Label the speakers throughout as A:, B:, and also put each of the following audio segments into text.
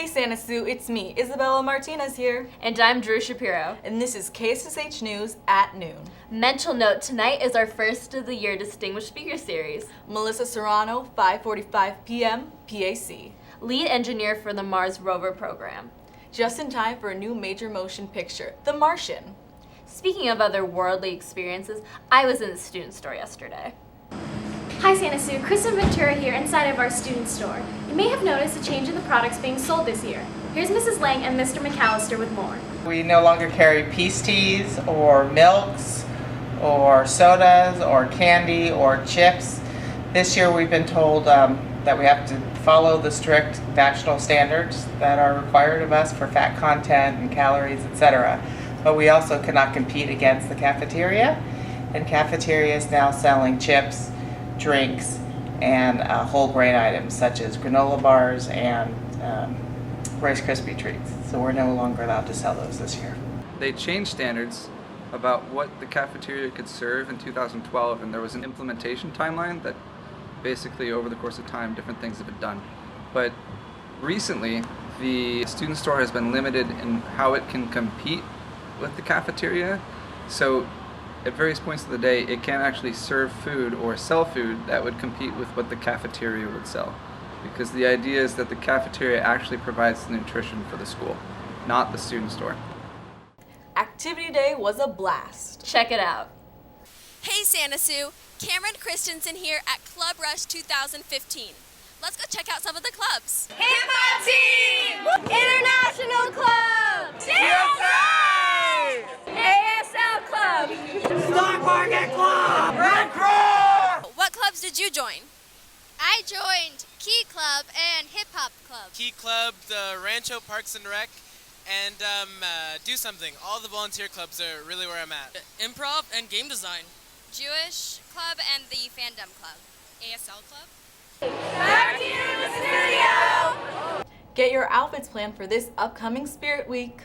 A: Hey Santa Sue, it's me, Isabella Martinez here.
B: And I'm Drew Shapiro.
A: And this is KSSH News at noon.
B: Mental note, tonight is our first of the year Distinguished Speaker Series.
A: Melissa Serrano, 5:45 p.m., PAC.
B: Lead engineer for the Mars rover program.
A: Just in time for a new major motion picture, The Martian.
B: Speaking of other worldly experiences, I was in the student store yesterday.
C: Hi Santa Sue, Kristen Ventura here inside of our student store. You may have noticed a change in the products being sold this year. Here's Mrs. Lang and Mr. McAllister with more.
D: We no longer carry peace teas or milks or sodas or candy or chips. This year we've been told that we have to follow the strict national standards that are required of us for fat content and calories, etc. But we also cannot compete against the cafeteria, and cafeteria is now selling chips, drinks, and whole grain items such as granola bars and Rice Krispie treats. So we're no longer allowed to sell those this year.
E: They changed standards about what the cafeteria could serve in 2012, and there was an implementation timeline that basically over the course of time different things have been done. But recently the student store has been limited in how it can compete with the cafeteria. So at various points of the day, it can't actually serve food or sell food that would compete with what the cafeteria would sell. Because the idea is that the cafeteria actually provides the nutrition for the school, not the student store.
A: Activity Day was a blast.
B: Check it out.
F: Hey Santa Sue, Cameron Christensen here at Club Rush 2015. Let's go check out some of the clubs.
G: Hip Hop Team! International Club!
D: CSA!
G: ASL Club!
D: Stock Market Club! Red Cross!
F: What clubs did you join?
H: I joined Key Club and Hip Hop Club.
I: Key Club, the Rancho Parks and Rec, and Do Something. All the volunteer clubs are really where I'm at. Improv and game design.
H: Jewish Club and the Fandom Club. ASL Club.
G: Back to you in the studio!
A: Get your outfits planned for this upcoming Spirit Week.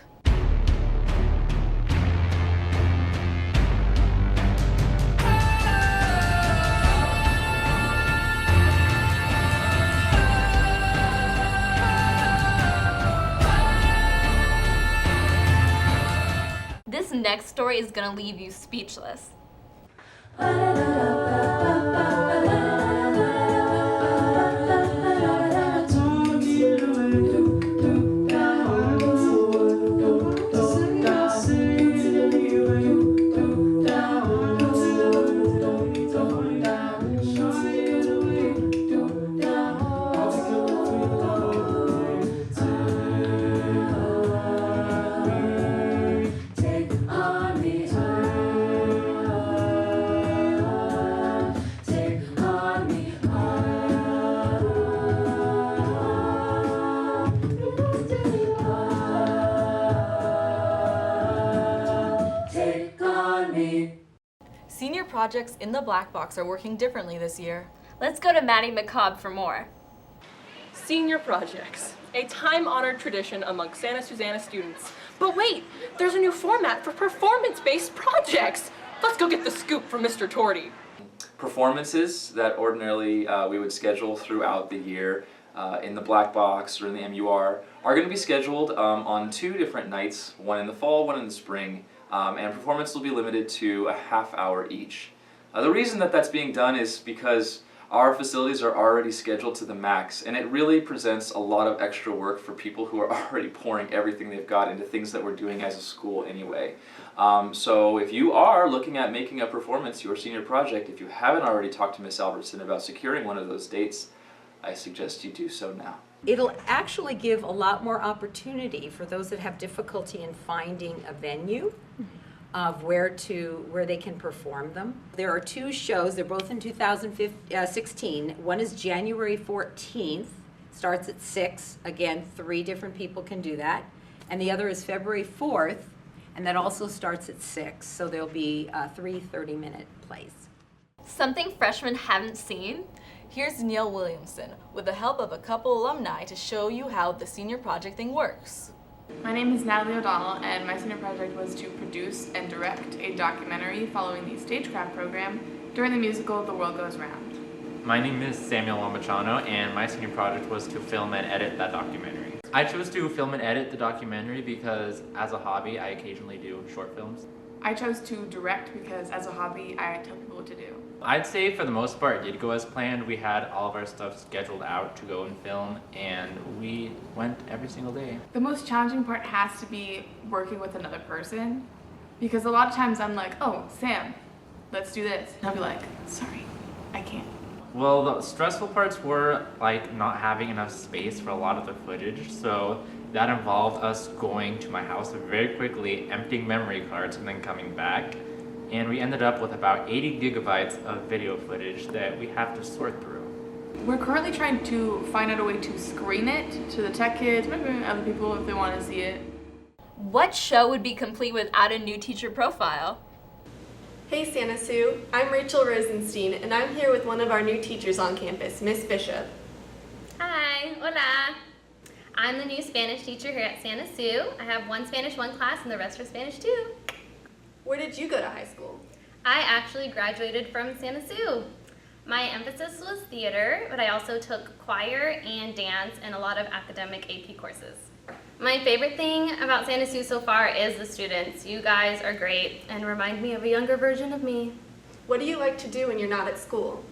B: This next story is going to leave you speechless.
A: Senior projects in the Black Box are working differently this year.
B: Let's go to Maddie McCobb for more.
J: Senior projects, a time-honored tradition among Santa Susana students. But wait, there's a new format for performance-based projects. Let's go get the scoop from Mr. Torti.
K: Performances that ordinarily we would schedule throughout the year in the Black Box or in the MUR are going to be scheduled on 2 different nights, one in the fall, one in the spring. And performance will be limited to a half hour each. The reason that that's being done is because our facilities are already scheduled to the max, and it really presents a lot of extra work for people who are already pouring everything they've got into things that we're doing as a school anyway. So if you are looking at making a performance your senior project, if you haven't already talked to Miss Albertson about securing one of those dates, I suggest you do so now.
L: It'll actually give a lot more opportunity for those that have difficulty in finding a venue of where they can perform them. There are 2 shows, they're both in 2016. One is January 14th, starts at 6. Again, 3 different people can do that. And the other is February 4th, and that also starts at 6. So there'll be 3 30-minute plays.
B: Something freshmen haven't seen?
A: Here's Neil Williamson with the help of a couple alumni to show you how the senior project thing works.
M: My name is Natalie O'Donnell, and my senior project was to produce and direct a documentary following the Stagecraft program during the musical The World Goes Round.
N: My name is Samuel Wambachano, and my senior project was to film and edit that documentary. I chose to film and edit the documentary because as a hobby, I occasionally do short films.
M: I chose to direct because as a hobby, I tell people what to do.
N: I'd say for the most part, it did go as planned. We had all of our stuff scheduled out to go and film, and we went every single day.
M: The most challenging part has to be working with another person, because a lot of times I'm like, oh, Sam, let's do this. And I'll be like, sorry, I can't.
N: Well, the stressful parts were like not having enough space for a lot of the footage, so that involved us going to my house very quickly, emptying memory cards, and then coming back. And we ended up with about 80 gigabytes of video footage that we have to sort through.
M: We're currently trying to find out a way to screen it to the tech kids, maybe other people if they want to see it.
B: What show would be complete without a new teacher profile?
O: Hey Santa Sue, I'm Rachel Rosenstein, and I'm here with one of our new teachers on campus, Miss Bishop.
P: Hi, hola. I'm the new Spanish teacher here at Santa Sue. I have one Spanish 1 class and the rest are Spanish 2.
O: Where did you go to high school?
P: I actually graduated from Santa Sue. My emphasis was theater, but I also took choir and dance and a lot of academic AP courses. My favorite thing about Santa Sue so far is the students. You guys are great and remind me of a younger version of me.
O: What do you like to do when you're not at school?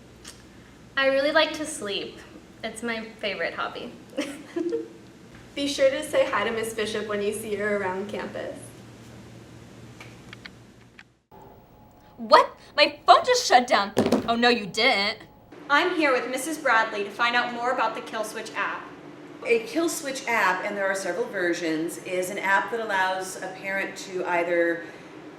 P: I really like to sleep. It's my favorite hobby.
O: Be sure to say hi to Miss Bishop when you see her around campus.
B: What? My phone just shut down. Oh no, you didn't.
Q: I'm here with Mrs. Bradley to find out more about the Kill Switch app.
R: A Kill Switch app, and there are several versions, is an app that allows a parent to either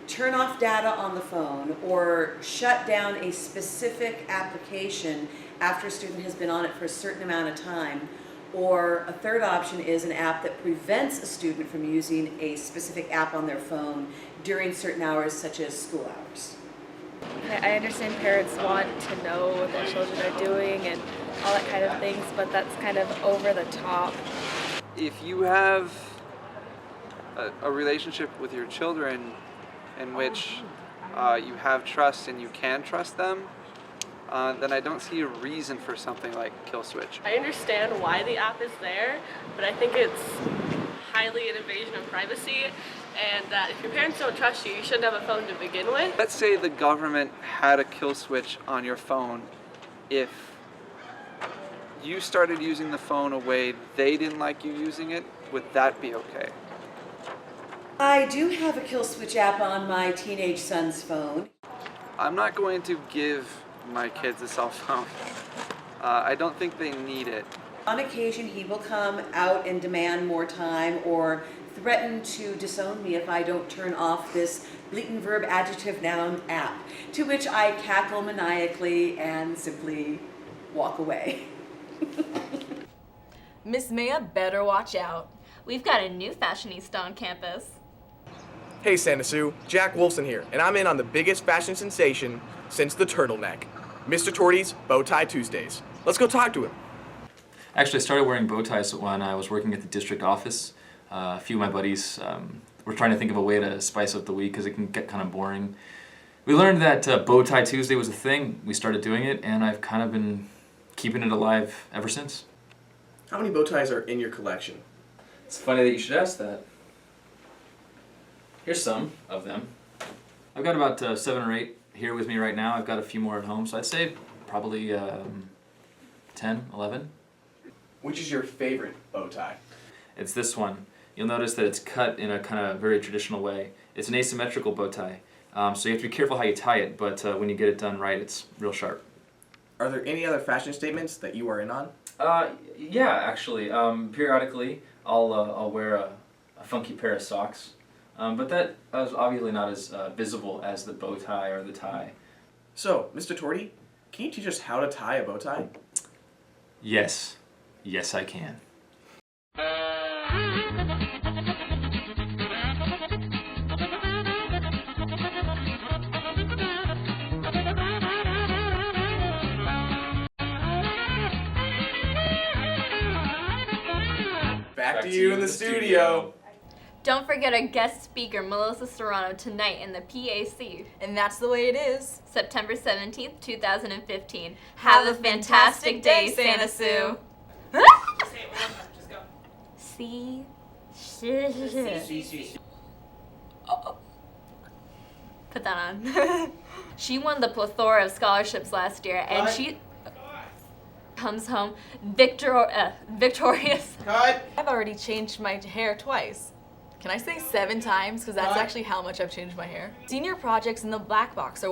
R: turn off data on the phone or shut down a specific application after a student has been on it for a certain amount of time. Or a third option is an app that prevents a student from using a specific app on their phone during certain hours, such as school hours.
S: I understand parents want to know what their children are doing and all that kind of things, but that's kind of over the top.
E: If you have a relationship with your children in which you have trust and you can trust them, then I don't see a reason for something like Kill Switch.
J: I understand why the app is there, but I think it's highly an invasion of privacy, and that if your parents don't trust you, you shouldn't have a phone to begin with.
E: Let's say the government had a kill switch on your phone. If you started using the phone a way they didn't like you using it, would that be okay?
R: I do have a Kill Switch app on my teenage son's phone.
E: I'm not going to give my kids a cell phone. I don't think they need it.
R: On occasion, he will come out and demand more time or threaten to disown me if I don't turn off this bleating verb adjective noun app, to which I cackle maniacally and simply walk away.
A: Miss Maya better watch out.
B: We've got a new fashionista on campus.
T: Hey Santa Sue, Jack Wolfson here, and I'm in on the biggest fashion sensation since the turtleneck, Mr. Torti's Bowtie Tuesdays. Let's go talk to him.
K: Actually, I started wearing bow ties when I was working at the district office. A few of my buddies were trying to think of a way to spice up the week because it can get kind of boring. We learned that Bowtie Tuesday was a thing. We started doing it, and I've kind of been keeping it alive ever since.
T: How many bow ties are in your collection?
K: It's funny that you should ask that. Here's some of them. I've got about 7 or 8 here with me right now. I've got a few more at home, so I'd say probably 10, 11.
T: Which is your favorite bow tie?
K: It's this one. You'll notice that it's cut in a kind of very traditional way. It's an asymmetrical bow tie, so you have to be careful how you tie it, but when you get it done right, it's real sharp.
T: Are there any other fashion statements that you are in on?
K: Yeah, actually. Periodically, I'll wear a funky pair of socks, but that is obviously not as visible as the bow tie or the tie.
T: So, Mr. Torti, can you teach us how to tie a bow tie?
K: Yes. Yes, I can.
T: Back to you in the studio.
B: Don't forget our guest speaker, Melissa Serrano, tonight in the PAC.
A: And that's the way it is.
B: September 17th, 2015. Have a fantastic day, Santa Sue. C. Put that on. She won the plethora of scholarships last year, and she comes home victorious.
D: Cut.
A: I've already changed my hair twice. Can I say 7 times? Because that's actually how much I've changed my hair. Senior projects in the black box are